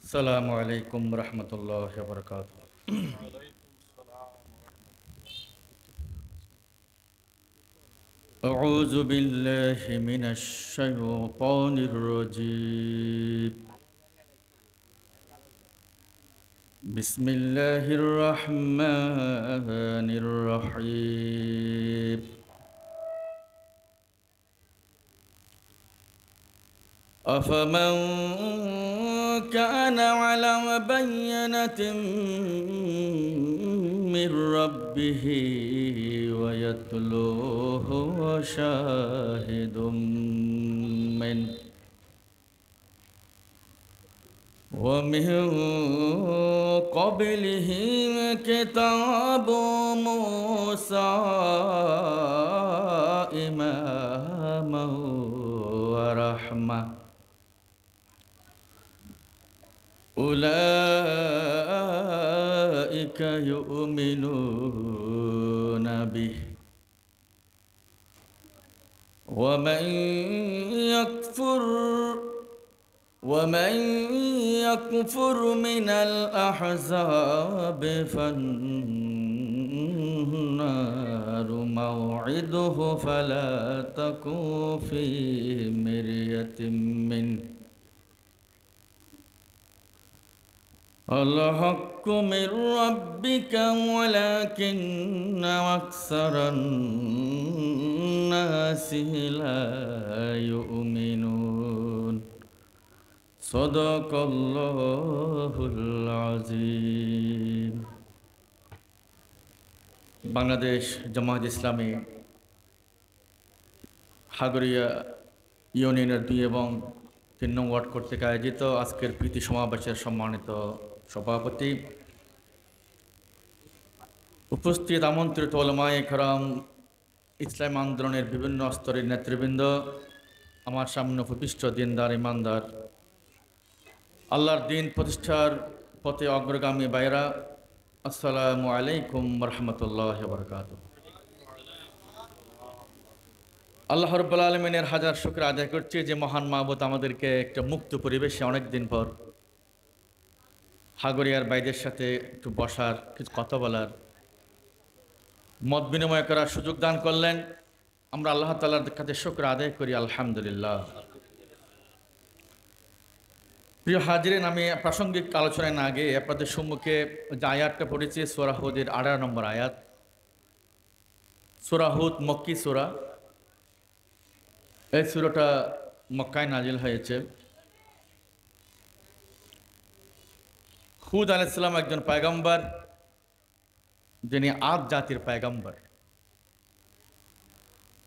আসসালামু আলাইকুম রহমতুল্লাহ বরকাত। أعوذ بالله من الشيطان الرجيم. بسم الله الرحمن الرحيم. أفمن كان على بينة من ربه ويتلوه شاهد منه ومن قبله كتاب موسى إماما ورحمة أولئك يؤمنون به ومن يكفر من الأحزاب فالنار موعده فلا تكن في مرية منه الحق من ربك ولكن أكثر الناس لا يؤمنون صدق الله العظيم. বাংলাদেশ জামায়াত ইসলামী হাগরিয়া ইউনিয়নের 2 এবং 3 নং ওয়ার্ড কর্তৃক আয়োজিত আজকের প্রীতি সমাবেশের সম্মানিত সভাপতি, উপস্থিত আমন্ত্রিত উলামায়ে কেরাম, ইসলাম আন্দোলনের বিভিন্ন স্তরের নেতৃবৃন্দ, আমার সামনে উপবিষ্ট দিনদার ইমানদার, আল্লাহর দিন প্রতিষ্ঠার পথে অগ্রগামী ভাইরা, আসসালামু আলাইকুম রহমতুল্লাহ বরকাতুহু। আল্লাহ রাব্বুল আলামিনের হাজার শুকর আদায় করছি যে মহান মাবুদ আমাদেরকে একটা মুক্ত পরিবেশে অনেক দিন পর হাগরিয়ার ভাইদের সাথে একটু বসার, কিছু কথা বলার, মত বিনিময় করার সুযোগ দান করলেন। আমরা আল্লাহ তাআলার কাছে শুকর আদায় করি, আলহামদুলিল্লাহ। প্রিয় হাজিরিন, আমি প্রাসঙ্গিক আলোচনায় না আগে আপনাদের সম্মুখে যে আয়াতটা পড়েছি সূরা হুদের 18 নম্বর আয়াত। সূরা হুদ মক্কি সূরা। এই সূরাটা মক্কায় নাজিল হয়েছে। হুদ আলাইহিস সালাম একজন পয়গম্বর, যিনি আদ জাতির পয়গম্বর।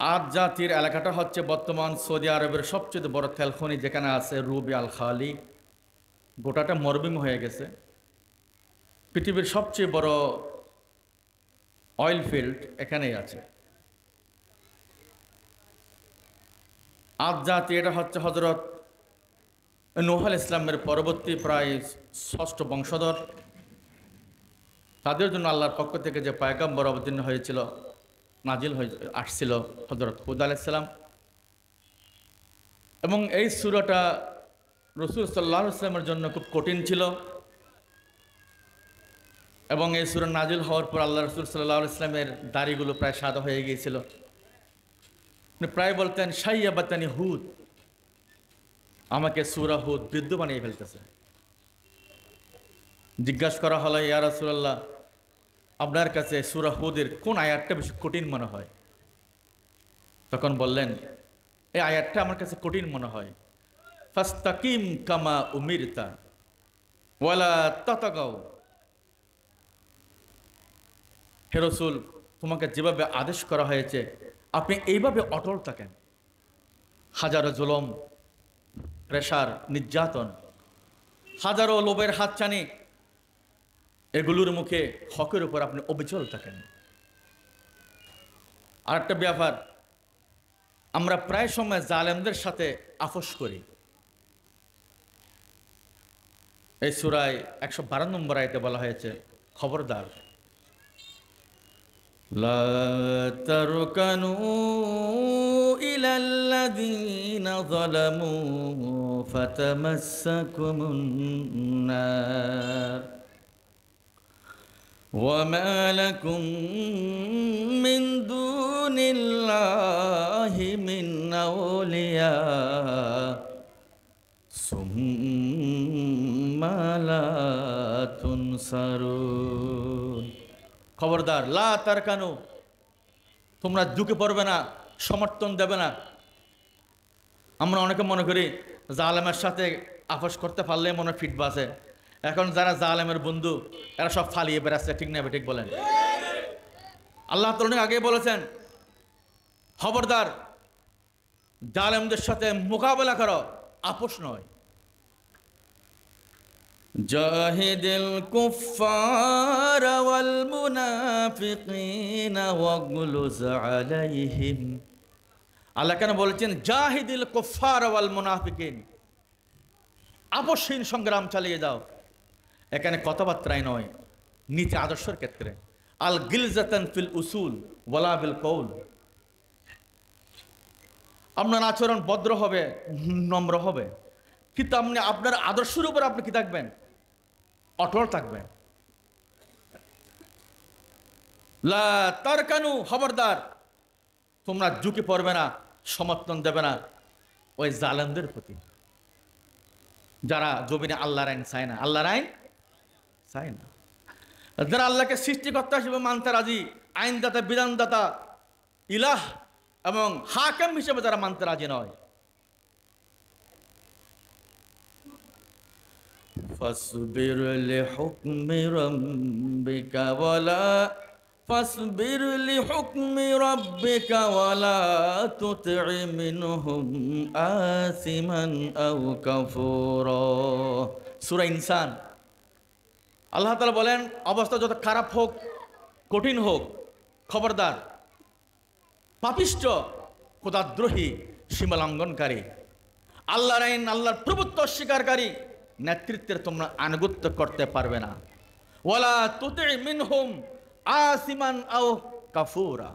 আদ জাতির এলাকাটা হচ্ছে বর্তমান সৌদি আরবের সবচেয়ে বড় তেল খনি, যেখানে আছে রুবি আল খালি। গোটাটা মরুভূমি হয়ে গেছে। পৃথিবীর সবচেয়ে বড় অয়েল ফিল্ড এখানেই আছে। আদ জাতি এটা হচ্ছে হযরত নূহ আলাইহিস সালামের পরবর্তী প্রায় 6ষ্ঠ বংশধর। তাদের জন্য আল্লাহর পক্ষ থেকে যে পয়গম্বর অবতীর্ণ হয়েছিল, নাজিল হয়ে আসছিল, হযরত হুদ আলাইহিস সালাম। এবং এই সূরাটা রাসূল সাল্লাল্লাহু আলাইহি ওয়াসাল্লামের জন্য খুব কঠিন ছিল। এবং এই সূরা নাজিল হওয়ার পর আল্লাহ রাসূল সাল্লাল্লাহু আলাইহি ওয়াসাল্লামের দাড়িগুলো প্রায় সাদা হয়ে গিয়েছিল। উনি প্রায় বলতেন, শাইয়াবাতানি হুদ, আমাকে সূরা হুদ বৃদ্ধ বানিয়ে ফেলতেছে। জিজ্ঞাসা করা হলো, ইয়া রাসূলুল্লাহ, আপনার কাছে সূরা হুদের কোন আয়াতটা বেশি কঠিন মনে হয়? তখন বললেন, এই আয়াতটা আমার কাছে কঠিন মনে হয়। ফাস্তাকিম কামা উমিরতা ওয়ালা তাতাগাও। হে রাসূল, তোমাকে যেভাবে আদেশ করা হয়েছে আপনি এইভাবে অটল থাকেন। হাজারো জুলুম, প্রেসার, নির্যাতন, হাজারো লোভের হাতছানি, এগুলোর মুখে হকের উপর আপনি অবিচল থাকেন। আর একটা ব্যাপার, আমরা প্রায় সময় জালেমদের সাথে আপোষ করি। এই সূরায় 112 নম্বর আয়াতে বলা হয়েছে, খবরদার لا تركنوا إلى الذين ظلموا فتمسكم النار وما لكم من دون الله من أولياء ثم لا تنصرون খবরদার লা তারকানু তোমরা ঝুঁকে পড়বে না সমর্থন দেবে না আমরা অনেকে মনে করি জালেমের সাথে আপোষ করতে পারলে মনে ফিট বাসে এখন যারা জালেমের বন্ধু এরা সব ফালিয়ে বেড়াচ্ছে ঠিক না ঠিক বলেন আল্লাহ তাআলা আগে বলেছেন খবরদার জালেমদের সাথে মোকাবেলা করো আপোষ নয় জাহিদিল কুফার ওয়াল মুনাফিকিন ওয়াগলুজ আলাইহিম আল্লাহ কেন বলেছেন জাহিদিল কুফার ওয়াল মুনাফিকিন আপোষহীন সংগ্রাম চালিয়ে যাও এখানে কথাবার্তায় নয় নীতি আদর্শের ক্ষেত্রে আল গিলজাতান ফিল উসুল ওয়ালা বিল কওল আপনার আচরণ ভদ্র হবে নম্র হবে কিন্তু আপনি আপনার আদর্শের উপর আপনি কি থাকবেন অটল থাকবেন লা তারকানু খবরদার তোমরা ঝুঁকে পড়বে না সমর্থন দেবে না ওই জালেমদের প্রতি যারা জমিনে আল্লাহর আইন চায় না আল্লাহর আইন চায় না যারা আল্লাহকে সৃষ্টিকর্তা হিসেবে মানতে রাজি আইনদাতা বিধানদাতা ইলাহ এবং হাকিম হিসেবে যারা মানতে রাজি নয় فاصبر لحكم ربك ولا تطع منهم آثما أو كفورا সূরা ইনসান আল্লাহ তাআলা বলেন অবস্থা যত খারাপ হোক কঠিন হোক খবরদার পাপিষ্ঠ খোদাদ্রোহী সীমালঙ্ঘনকারী আল্লাহর আইন আল্লাহর প্রভুত্ব অস্বীকারী নেতৃত্বের তোমরা আনুগত্য করতে পারবে না ওয়ালা তুতি মিনহুম আসিমান আও কাফুরা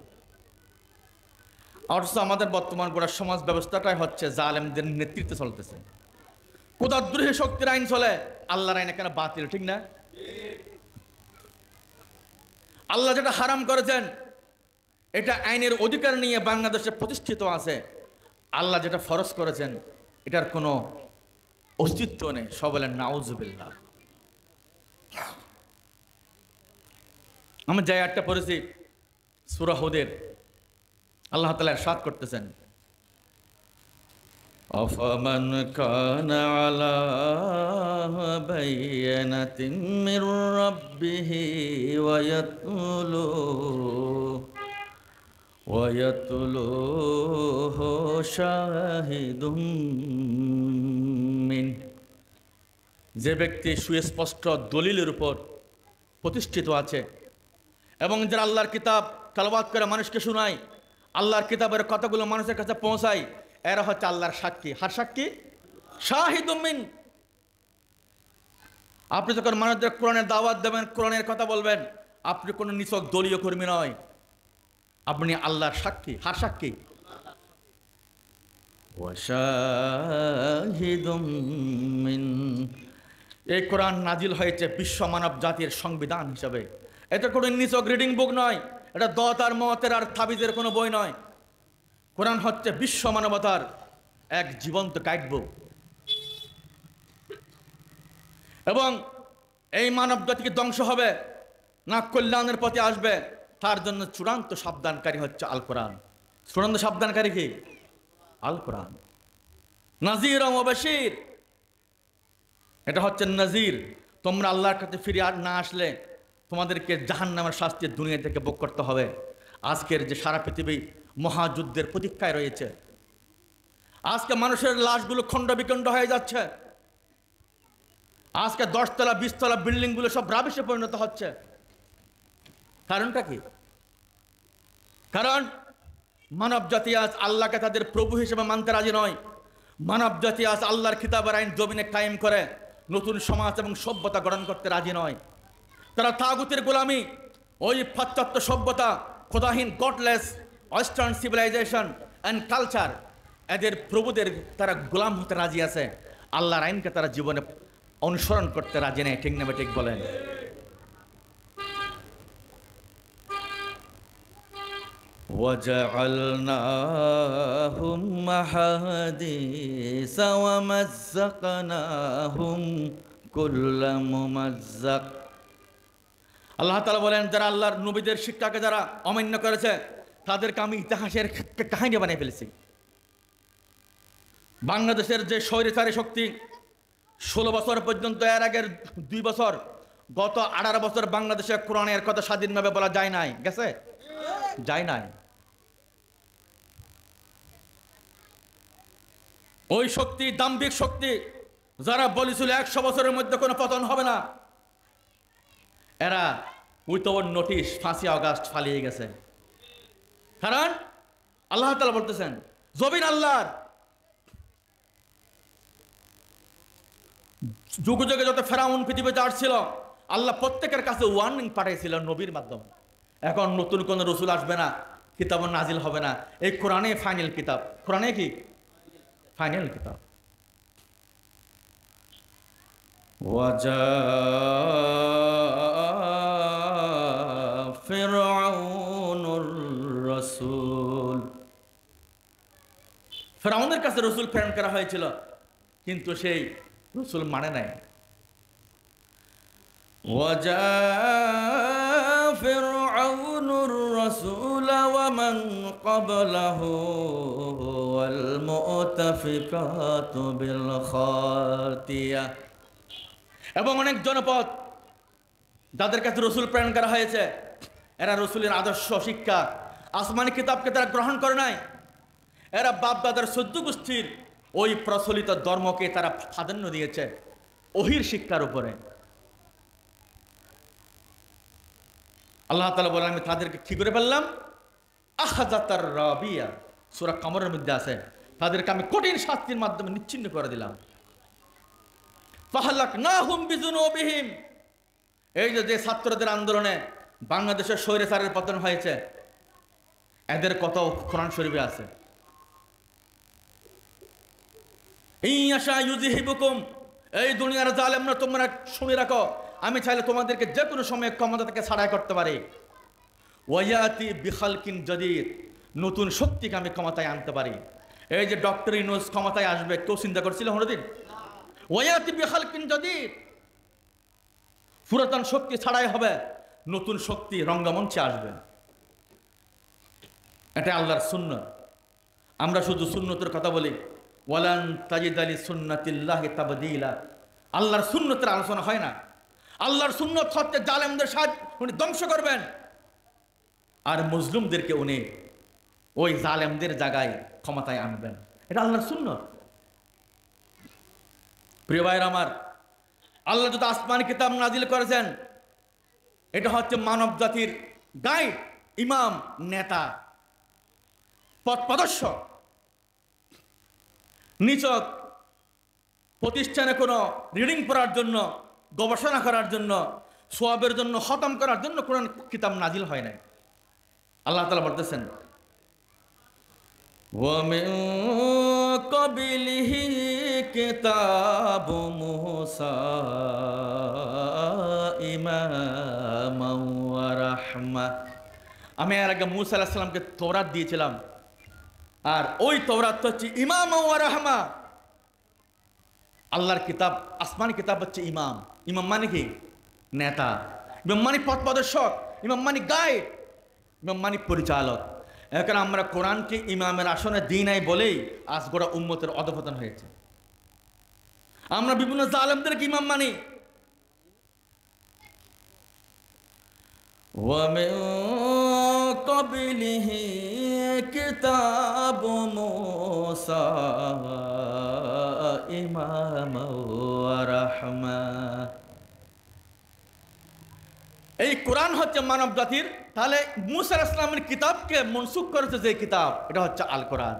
অথচ আমাদের বর্তমান গোটা সমাজ ব্যবস্থাটাই হচ্ছে জালেমদের নেতৃত্বে চলতেছে খোদাদ্রোহী শক্তির আইন চলে আল্লাহর আইন এখানে বাতিল ঠিক না আল্লাহ যেটা হারাম করেছেন এটা আইনের অধিকার নিয়ে বাংলাদেশে প্রতিষ্ঠিত আছে আল্লাহ যেটা ফরজ করেছেন এটার কোনো অস্তিত্ব নেই সব বলেন নাউজুবিল্লাহ আমি যে আয়াতটা পড়েছি সূরা হুদের আল্লাহ তাআলা ইরশাদ করতেছেন আফামান কানা আলা বাইনাতিন মির রাব্বিহি ওয়ায়াতলুহু শাহিদুম মিন যে ব্যক্তি সুস্পষ্ট দলিলের উপর প্রতিষ্ঠিত আছে এবং যারা আল্লাহর কিতাব তেলাওয়াত করে মানুষকে শোনায় আল্লাহর কিতাবের কথাগুলো মানুষের কাছে পৌঁছায় এরা হচ্ছে আল্লাহর সাক্ষী হার সাক্ষী শাহিদুম মিন আপনি যখন মানুষদের কোরআনের দাওয়াত দেবেন কোরআনের কথা বলবেন আপনি কোনো নিছক দলীয় কর্মী নয় আপনি আল্লাহর সাক্ষী হার সাক্ষী ওয়াশাহিদুম মিন এই কোরআন নাজিল হয়েছে বিশ্ব মানব জাতির সংবিধান হিসাবে এটা কোনো নিছক রিডিং বুক নয় এটা দত আর মতের আর তাবিজের কোনো বই নয় কোরআন হচ্ছে বিশ্ব মানবতার এক জীবন্ত গাইড বুক এবং এই মানব জাতিকে ধ্বংস হবে না কল্যাণের পথে আসবে তার জন্য চূড়ান্ত সাবধানকারী হচ্ছে আল কোরআন চূড়ান্ত সাবধানকারী কি আল কোরআন নাজির ও বাশীর এটা হচ্ছে নাজির তোমরা আল্লাহর কাছে ফিরে আর না আসলে তোমাদেরকে জাহান্নামের শাস্তি দুনিয়া থেকে ভোগ করতে হবে আজকের যে সারা পৃথিবী মহাযুদ্ধের প্রতীক্ষায় রয়েছে আজকে মানুষের লাশগুলো খণ্ড বিখণ্ড হয়ে যাচ্ছে আজকে 10 তলা 20 তলা বিল্ডিংগুলো সব রাবিশে পরিণত হচ্ছে কারণটা কি কারণ মানব জাতি আজ আল্লাহকে তাদের প্রভু হিসেবে মানতে রাজি নয় মানব জাতি আজ আল্লাহর কিতাবের আইন জমিনে কায়েম করে নতুন সমাজ এবং সভ্যতা গঠন করতে রাজি নয় তারা তাগুতের গোলামি ওই পাশ্চাত্য সভ্যতা খোদাহীন godless western civilization and culture, এদের প্রভুদের তারা গোলাম হতে রাজি আছে, আল্লাহর আইনকে তারা জীবনে অনুসরণ করতে রাজি নেই। ঠিক না ঠিক বলেন? وَجَعَلْنَاهُمْ أَحَادِيثَ وَمَزَّقْنَاهُمْ كُلَّ مُمَزَّقٍ। আল্লাহ তাআলা বলেন, যারা আল্লাহর নবীদের শিক্ষাকে যারা অমান্য করেছে তাদেরকে আমি ইতিহাসের কাহিনী বানিয়ে ফেলেছি। বাংলাদেশের যে স্বৈরাচারী শক্তি 16 বছর পর্যন্ত, এর আগের 2 বছর, গত 18 বছর বাংলাদেশে কোরআনের কথা স্বাধীনভাবে বলা যায় নাই, গেছে? যায় নাই। ওই শক্তি, দাম্ভিক শক্তি, যারা বলেছিল 100 বছরের মধ্যে কোনো পতন হবে না, এরা উইথআউট নোটিশ 5 আগস্ট পালিয়ে গেছে। কারণ আল্লাহ তাআলা বলতেছেন, জবিন আল্লাহর, যুগ যুগে যত ফেরাউন পৃথিবীতে আসছিল, আল্লাহ প্রত্যেকের কাছে ওয়ার্নিং পাঠিয়েছিল নবীর মাধ্যমে। এখন নতুন কোন রসুল আসবে না, কিতাব নাজিল হবে না, এই কোরআনে ফাইনাল কিতাব। কোরআনে কি ফাইনাল কিতাব। ফেরাউনের কাছে রসুল প্রেরণ করা হয়েছিল, কিন্তু সেই রসুল মানে নাই। فِرْعَوْنُ الرَّسُولَ وَمَنْ قَبْلَهُ وَالْمُؤْتَفِكَاتُ بِالْخَاطِئَةِ। এবং অনেক জনপদ যাদের কাছে রসুল প্রেরণ করা হয়েছে, এরা রসুলের আদর্শ শিক্ষা আসমানি কিতাবকে তারা গ্রহণ করে নাই। এরা বাপ দাদার 14 গোষ্ঠীর ওই প্রচলিত ধর্মকে তারা প্রাধান্য দিয়েছে ওহির শিক্ষার উপরে। আল্লাহ তাআলা বলেন, আমি তাদেরকে কি করে ফেললাম? আখাযাতার রাবিয়া, সূরা কামরের মধ্যে আছে, তাদেরকে আমি কঠিন শাস্তির মাধ্যমে নিচ্ছিন্ন করে দিলাম। ফাহালাকনাহুম বিযুনুবিহিম, এই যে ছাত্রদের আন্দোলনে বাংলাদেশের স্বৈরাচারের পতন হয়েছে, এদের কথা কোরআন শরীফে আছে। ইয়াশা ইউযহিবুকুম, এই দুনিয়ার জালেমরা তোমরা শুনে রাখো, আমি চাইলে তোমাদেরকে যে কোনো সময় ক্ষমতা থেকে ছাড়াই করতে পারি। ওয়ায়াতি বিখালকিন জাদীদ, নতুন শক্তিকে আমি ক্ষমতায় আনতে পারি। এই যে ডক্টর ইউনূস ক্ষমতায় আসবে, কেউ চিন্তা করছিল কোনোদিন? ওয়ায়াতি বিখালকিন জাদীদ, পুরাতন শক্তি ছাড়াই হবে, নতুন শক্তি রঙ্গমঞ্চে আসবে। এটা আল্লাহর সুন্নাত। আমরা শুধু সুন্নতের কথা বলি, ওয়ালান তাজিদা লিসুন্নাতিল্লাহি তাবদীলা, আল্লাহর সুন্নতের আলোচনা হয় না। আল্লাহর সুন্নত হচ্ছে জালেমদের উনি ধ্বংস করবেন, আর মুসলিমদেরকে উনি ওই জালেমদের জায়গায় ক্ষমতায় আনবেন। এটা আল্লাহর সুন্নত। প্রিয় ভাইরা আমার, আল্লাহ যত আসমানি কিতাব নাজিল করেছেন, এটা হচ্ছে মানব জাতির গাইড, ইমাম, নেতা, পথ প্রদর্শক। নিছক প্রতিষ্ঠানে কোনো রিডিং পড়ার জন্য, গবেষণা করার জন্য, সোয়াবের জন্য, খতম করার জন্য কোরআন কিতাব নাজিল হয় নাই। আল্লাহ তাআলা বলতেছেন, ওয়া মিন ক্বাবলিহি কিতাবু মূসা ইমামান ওয়া রাহমা, আমি এর আগে মূসা আলাইহিস সালামকে তওরাত দিয়েছিলাম, আর ওই তওরাত হচ্ছে ইমাম ওয়া রাহমা। আল্লাহর কিতাব, আসমানি কিতাব হচ্ছে ইমাম। ইমাম মানে কি? নেতা। ইমাম মানে পথ প্রদর্শক, ইমাম মানে গাইড, ইমাম মানে পরিচালক। এখন আমরা কোরআনকে ইমামের আসনে দিই নাই বলেই আজ গোটা উম্মতের অধঃপতন হয়েছে। আমরা বিভিন্ন জালেমদেরকে ইমাম মানি। ওয়া মিন ক্বাবলিহি কিতাবু মূসা ইমামান ওয়া রাহমা, এই কোরআন হচ্ছে মানব জাতির। তাহলে মূসা আলাইহিস সালামের কিতাবকে মনসুখ করেছে যে কিতাব, এটা হচ্ছে আল কোরআন।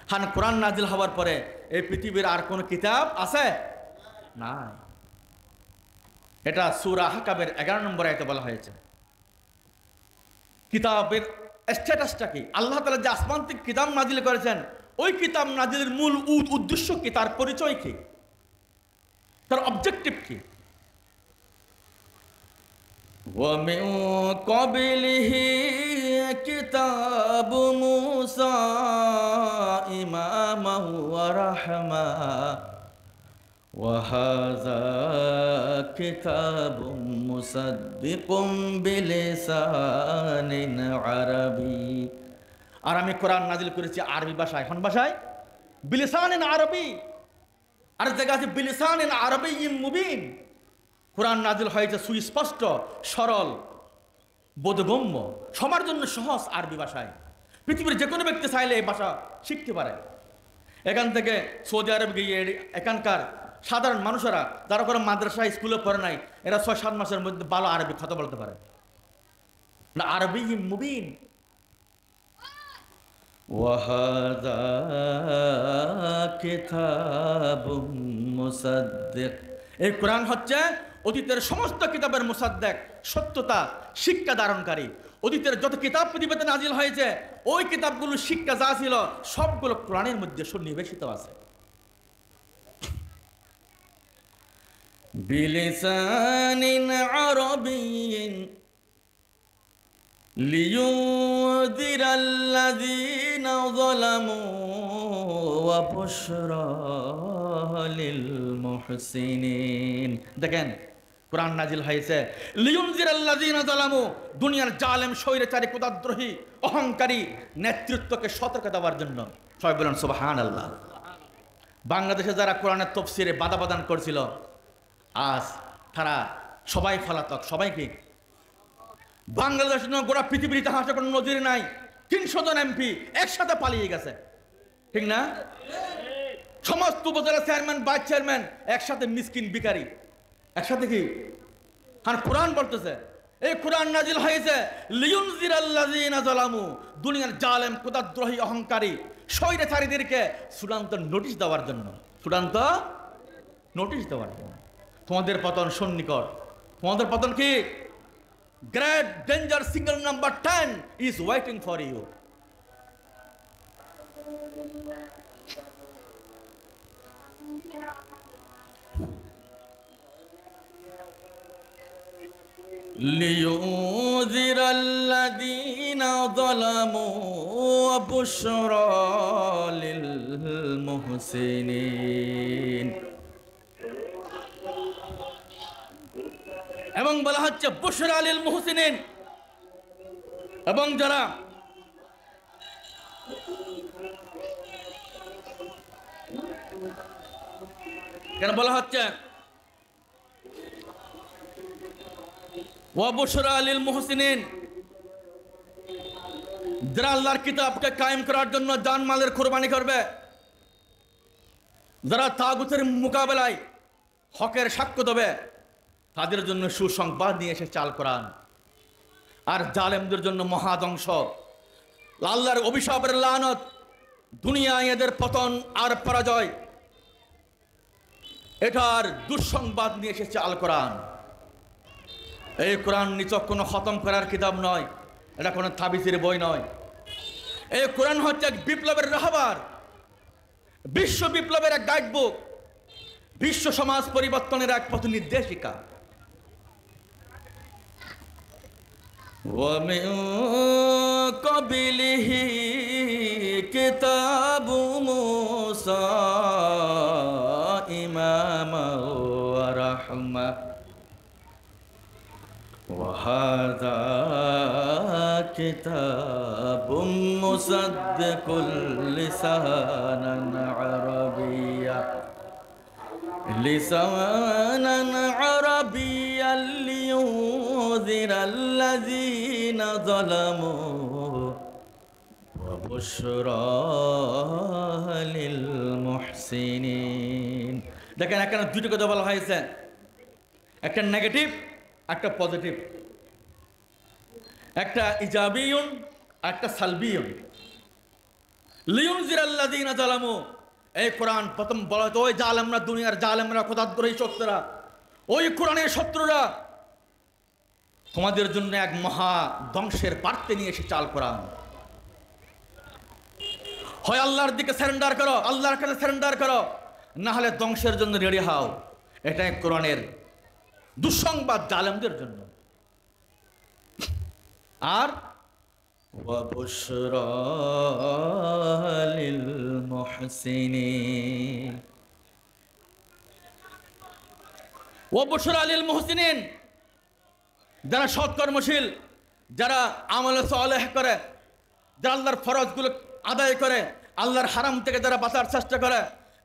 হ্যাঁ, কোরআন নাজিল হওয়ার পরে এই পৃথিবীর আর কোন কিতাব আছে না। এটা সূরা আহকাবের 11 নম্বর আয়াতে বলা হয়েছে। কিতাবের স্ট্যাটাসটা কি? আল্লাহ তাআলা যে আসমান থেকে কিতাব নাজিল করেছেন, ওই কিতাব নাজিলের মূল উদ্দেশ্য কি? তার পরিচয় কি? তার অবজেক্টিভ কি? وَمِن قَبْلِهِ كِتَابُ مُوسَى إِمَامًا وَرَحْمَةً وَهَذَا كِتَابٌ مُصَدِّقٌ بِلِسَانٍ عَرَبِيٍّ। আর আমি কোরআন নাজিল করেছি আরবি ভাষায়। কোন ভাষায়? বিলিসানিন আরবি। আর জায়গা আছে বিলিসানিন আরবিয়্যিন মুবিন। কোরআন নাজিল হয়েছে সুস্পষ্ট, সরল, বোধগম্য, সবার জন্য সহজ আরবি ভাষায়। পৃথিবীর যে কোনো ব্যক্তি চাইলে এই ভাষা শিখতে পারে। এখান থেকে সৌদি আরব গিয়ে এখানকার সাধারণ মানুষেরা যারা কোনো মাদ্রাসা স্কুলে পড়ে নাই, এরা 6-7 মাসের মধ্যে ভালো আরবি কথা বলতে পারে। না আরবি মুবিন। ওয়াহাদা কিতাবুম মুসাদ্দিক। এই কোরআন হচ্ছে অতীতের সমস্ত কিতাবের মুসাদ্দিক, সত্যতা, শিক্ষা ধারণকারী। অতীতের যত কিতাব পৃথিবীতে নাজিল হয়েছে, ওই কিতাবগুলো শিক্ষা যা ছিল সবগুলো কোরআনের মধ্যে সন্নিবেশিত আছে। বিলিসানিন আরবিয়্যিন লিয়ুযিরাল্লাযীনা যালামু ওয়া বুশরা লিল মুহসিনিন। দেখেন কোরআন নাজিল হয়েছে লিয়ুযিরাল্লাযীনা যালামু, দুনিয়ার জালেম, স্বৈরাচারী, কুতাদ্রোহী, অহংকারী নেতৃত্বকে সতর্ক দেওয়ার জন্য। সবাই বলেন সুবহানাল্লাহ। বাংলাদেশে যারা কোরআনের তাফসীরে বাধা প্রদান করছিল, আজ তারা সবাই পলাতক। সবাই কি? বাংলাদেশের গোটা পৃথিবীর ইতিহাসে কোনো নজির নাই। 300 জন এমপি একসাথে পালিয়ে গেছে, ঠিক না? সমস্ত উপজেলা চেয়ারম্যান, ভাইস চেয়ারম্যান একসাথে, মিসকিন ভিখারি একসাথে। কি আর কোরআন বলতেছে এই কোরআন নাজিল হয়েছে লিয়ুযিরাল্লাযীনা যালামু, দুনিয়ার জালেম, কুতাদ্রোহী, অহংকারী, স্বৈরাচারীদেরকে চূড়ান্ত নোটিশ দেওয়ার জন্য। চূড়ান্ত নোটিশ দেওয়ার জন্য। তোমাদের পতন সন্নিকট। তোমাদের পতন কি? Great danger signal number 10 is waiting for you. لينذر الذين ظلموا وبشرى للمحسنين। এবং বলা হচ্ছে বুশরা লিল মুহসিনিন, এবং যারা কেন বলা হচ্ছে ওয়া বুশরা লিল মুহসিনিন, যারা আল্লাহর কিতাবকে কায়েম করার জন্য জানমালের কুরবানি করবে, যারা তাগুতের মোকাবেলায় হকের সাক্ষ্য দেবে, তাদের জন্য সুসংবাদ নিয়ে এসে চাল কোরআন। আর জালেমদের জন্য মহাধ্বংস, আল্লাহর অভিশাপের লানত, দুনিয়ায় এদের পতন আর পরাজয়, এটার দুঃসংবাদ নিয়ে এসেছে আল কোরআন। এই কোরআন নিছক কোনো খতম করার কিতাব নয়, এটা কোনো তাবিজের বই নয়। এই কোরআন হচ্ছে এক বিপ্লবের রাহবার, বিশ্ব বিপ্লবের এক গাইড বুক, বিশ্ব সমাজ পরিবর্তনের এক পথ নির্দেশিকা। وَمِن قَبْلِهِ كِتَابُ مُوسَى إِمَامًا وَرَحْمَةً وَهَذَا كِتَابٌ مُصَدِّقٌ لِسَانًا عَرَبِيًّا لينذر الذين ظلموا وبشرى للمحسنين। দেখেন এখানে দুটো কথা বলা হয়েছে, একটা নেগেটিভ, একটা পজিটিভ, একটা ইজাবিয়ুন, একটা সালবিয়ুন। লিয়ুযিরাল্লাযীনা যালামু, এই কোরআন প্রথম বলা হতো ওই জালেমরা, দুনিয়ার জালেমরা, কুতাদ্রোহী শক্তিরা, ওই কোরআনের শত্রুরা তোমাদের জন্য এক মহা ধ্বংসের বার্তা নিয়ে এসে চাল কোরআন। হয় আল্লাহর দিকে সারেন্ডার করো, আল্লাহর কাছে সারেন্ডার করো, না হলে ধ্বংসের জন্য রেডি হও। এটাই কোরআনের দুঃসংবাদ জালেমদের জন্য। আর ওয়াবুশরা লিল মুহসিনিন, ওয়াবুশরা লিল মুহসিনিন, যারা সৎকর্মশীল, যারা আমল সালেহ করে, যারা আল্লাহর ফরজগুলো আদায় করে, আল্লাহর হারাম থেকে যারা বাঁচার চেষ্টা করে,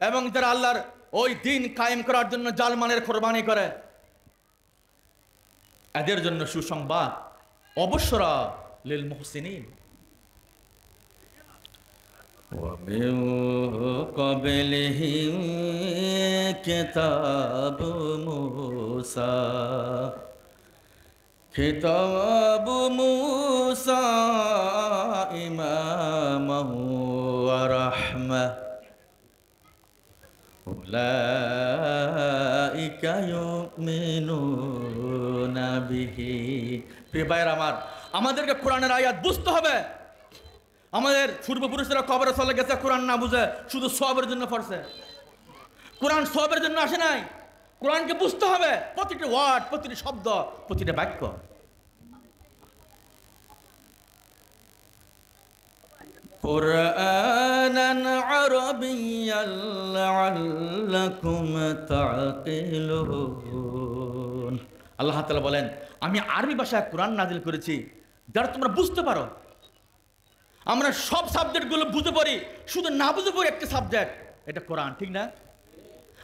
এবং যারা আল্লাহর ওই দিন কায়েম করার জন্য জালমানের কোরবানি করে, এদের জন্য সুসংবাদ। অবশ্যরা লিল মুহসিনিন। ومن قبله كتاب موسى إماما ورحمة أولئك يؤمنون به। প্রিয় ভাইরা আমার, আমাদেরকে কোরআনের আয়াত বুঝতে হবে। আমাদের পূর্বপুরুষরা কবরে চলে গেছে কোরআন না বুঝে, শুধু সওয়াবের জন্য পড়ছে। কোরআন সওয়াবের জন্য আসে নাই। কোরআনকে বুঝতে হবে, প্রতিটি ওয়ার্ড, প্রতিটি শব্দ, প্রতিটি বাক্য। কুরআনান আরাবিয়্যান লাআল্লাকুম তা'কিলুন। আল্লাহ তাআলা বলেন, আমি আরবি ভাষায় কোরআন নাজিল করেছি যারা তোমরা বুঝতে পারো। আমরা সব সাবজেক্টগুলো বুঝতে পারি, শুধু না বুঝতে পারি একটা সাবজেক্ট, এটা কোরআন, ঠিক না?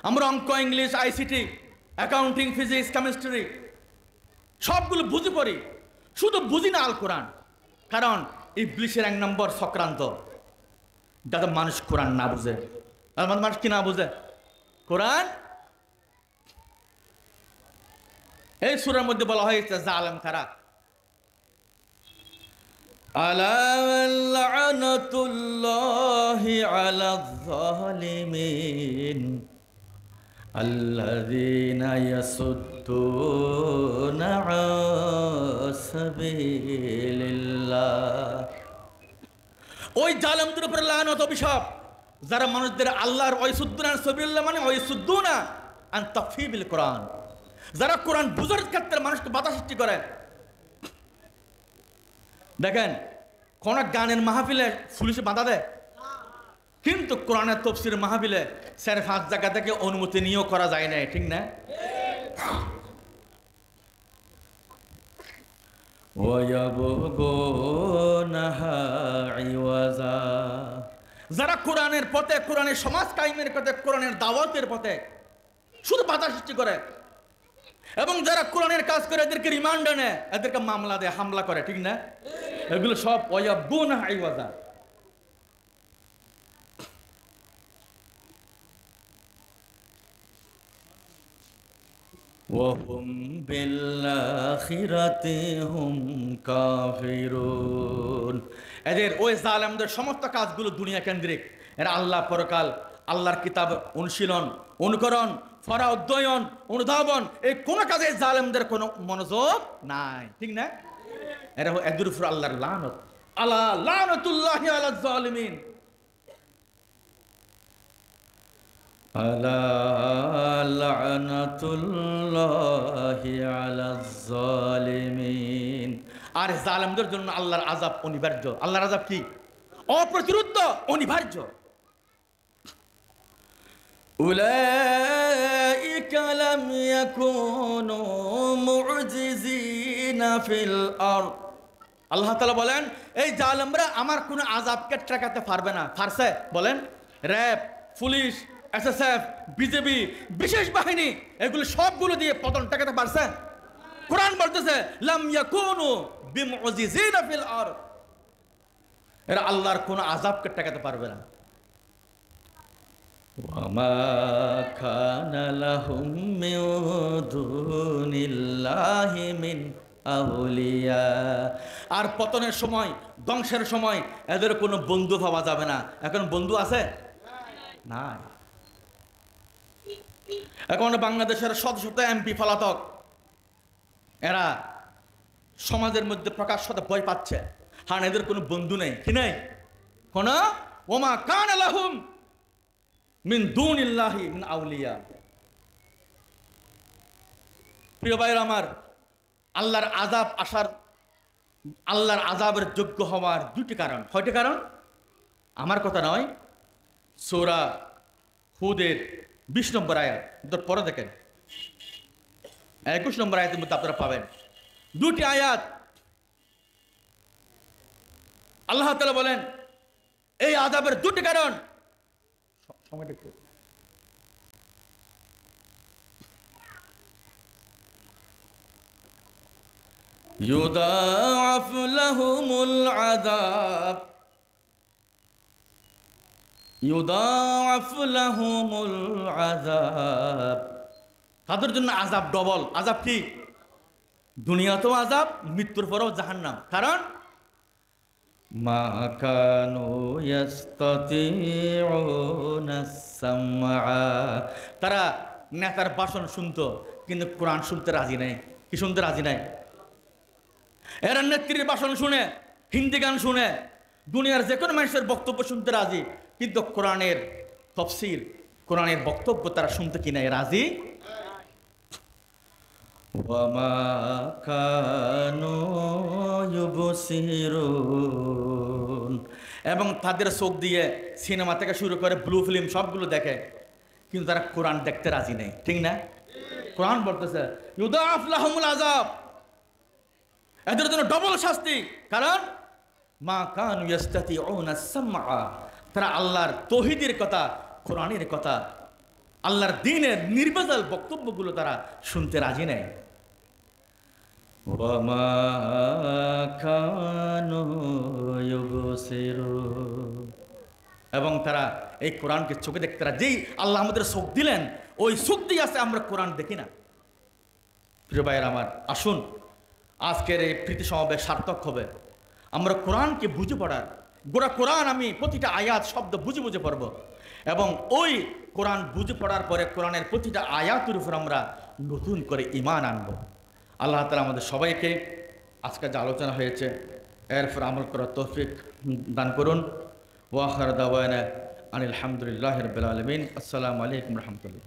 আমরা অঙ্ক, English, ICT, accounting, physics, chemistry সবগুলো বুঝতে পারি, শুধু বুঝি না আল কোরআন। কারণ ইবলিসের 1 নম্বর চক্রান্ত, যাতে মানুষ কোরআন না বুঝে। মানুষ কি না বুঝে? কোরআন। এই সূরার মধ্যে বলা হয়েছে জালেম কারা। আলা লা'নাতুল্লাহি আলায যালিমিন আল্লাযীনা ইয়াসুদ্দুনা আন সাবিলিল্লাহ। ওই জালেমদের উপর লানত, অভিশাপ, যারা মানুষদের আল্লাহর ওয়াইসুদ্দুনা আন সাবিলিল্লাহ মানে ওয়াইসুদ্দুনা আন তাফহিমিল কোরআন, যারা কোরআন বুঝার ক্ষেত্রে মানুষকে বাধা সৃষ্টি করে। দেখেন, কোন গানের মাহফিলে পুলিশে বাধা দেয়, কিন্তু কোরআনের তাফসীর মাহফিলে 4-5 জায়গা থেকে অনুমতি নিয়েও করা যায় না, ঠিক না? ওয়ায়াবগুনাহা ইওয়াজা, যারা কোরআনের পথে, কোরআনের সমাজ কায়েমের পথে, কোরআনের দাওয়াতের পথে শুধু বাধা সৃষ্টি করে, এবং যারা কোরআনের কাজ করে এদেরকে রিমান্ডে নেয়, এদেরকে মামলা দেয়, হামলা করে, ঠিক না? এগুলো সব ওয়ায়াবগুনাহা ইওয়াজা। ওয়াহুম বিল-আখিরাতি হুম কাফিরুন। এদের ওই জালেমদের সমস্ত কাজগুলো দুনিয়া কেন্দ্রিক। এরা আল্লাহ, পরকাল, আল্লাহর কিতাব অনুশীলন, অনুকরণ, ফরা অধ্যয়ন, অনুধাবন, এই কোন কাজে জালেমদের কোনো মনোযোগ নাই, ঠিক না? এরা এদের উপর আল্লাহর লানত। আলা লানাতুল্লাহি আলাজ জালিমিন। আলা লানাতুল্লাহি আলাজ জালিমিন। আর জালেমদের জন্য আল্লাহর আযাব অনিবার্য। আল্লাহর আযাব কি? অপ্রতিরোধ্য, অনিবার্য। উলাইকা লাম ইয়াকুনু মু'জিজিনা ফিল আরদ। আল্লাহ তাআলা বলেন, এই জালেমরা আমার কোনো আযাবকে ঠেকাতে পারবে না। পারছে? বলেন। র‍্যাব, পুলিশ, এসএসএফ, বিজেপি, বিশেষ বাহিনী, এগুলো সবগুলো দিয়ে পতন ঠেকাতে পারছে? কোরআন বলতেছে লাম ইয়াকুনু বিমুজিজিনা ফিল আরদ। এরা আল্লাহর কোনো আযাবকে ঠেকাতে পারবে না। ওয়ামা কানা লাহুম মিন দুনিল্লাহি মিন আউলিয়া। আর পতনের সময়, ধ্বংসের সময় এদের কোনো বন্ধু পাওয়া যাবে না। এখন বন্ধু আছে? নাই। এখন বাংলাদেশের শত শত এমপি পলাতক, এরা সমাজের মধ্যে প্রকাশ্যত ভয় পাচ্ছে, কারণ এদের কোনো বন্ধু নেই, কি নেই? কোন ওমা কান লাহুম মিন দুনিল্লাহি মিন আউলিয়া। প্রিয় ভাইরা আমার, আল্লাহর আযাব আসার, আল্লাহর আযাবের যোগ্য হওয়ার দুটি কারণ। কয়টি কারণ? আমার কথা নয়, সূরা হুদের 20 নম্বর আয়াত পরে দেখেন, 21 নম্বর আয়াতের মধ্যে আপনারা পাবেন দুটি আয়াত। আল্লাহ তাআলা বলেন এই আযাবের দুটি কারণ। সময়টা একটু يضاعف لهم العذاب يضاعف لهم العذاب। তাদের জন্য আযাব ডবল। আযাব কি? দুনিয়াতেও আযাব, মৃত্যুর পরেও জাহান্নাম। কারণ মা কানু ইস্তাতিউনা সামআ, তারা নেতার ভাষণ শুনতো কিন্তু কোরআন শুনতে রাজি নাই। কি শুনতে রাজি নাই? এরা নেত্রীর ভাষণ শুনে, হিন্দি গান শুনে, দুনিয়ার যে কোনো মানুষের বক্তব্য শুনতে রাজি, কিন্তু কোরআনের তাফসীর, কোরআনের বক্তব্য তারা শুনতে কি নাই রাজি। ওয়ামা কানু ইউবসিরুন, এবং তাদের চোখ দিয়ে সিনেমা থেকে শুরু করে ব্লু ফিল্ম সবগুলো দেখে, কিন্তু তারা কোরআন দেখতে রাজি নেই, ঠিক না? কোরআন বলতেছে ইউদাআফ লাহুমুল আযাব, এদের জন্য ডবল শাস্তি। কারণ মা কানু ইস্তাতিউনা সামআ, তারা আল্লাহর তাওহীদের কথা, কোরআনের কথা, আল্লাহর দ্বীনের নির্ভেজাল বক্তব্যগুলো তারা শুনতে রাজি নেই। ওয়ামা কানু ইউবসিরুন, এবং তারা এই কোরআনকে চোখে দেখতে রাজি। যেই আল্লাহ আমাদের চোখ দিলেন, ওই চোখ দিয়ে আছে আমরা কোরআন দেখি না। প্রিয় ভাইয়ের আমার, আসুন আজকের এই প্রীতি সমাবেশ সার্থক হবে আমরা কোরআনকে বুঝে পড়ার। গোটা কোরআন আমি প্রতিটা আয়াত শব্দ বুঝে বুঝে পড়ব, এবং ওই কোরআন বুঝে পড়ার পরে কোরআনের প্রতিটা আয়াতের উপর আমরা নতুন করে ঈমান আনব। আল্লাহ তাআলা আমাদের সবাইকে আজকে যে আলোচনা হয়েছে এরপর আমল করার তৌফিক দান করুন। ওয়া আখিরু দাওয়ানা আনিল হামদুলিল্লাহি রাব্বিল আলামিন। আসসালামু আলাইকুম ওয়া রাহমাতুল্লাহ।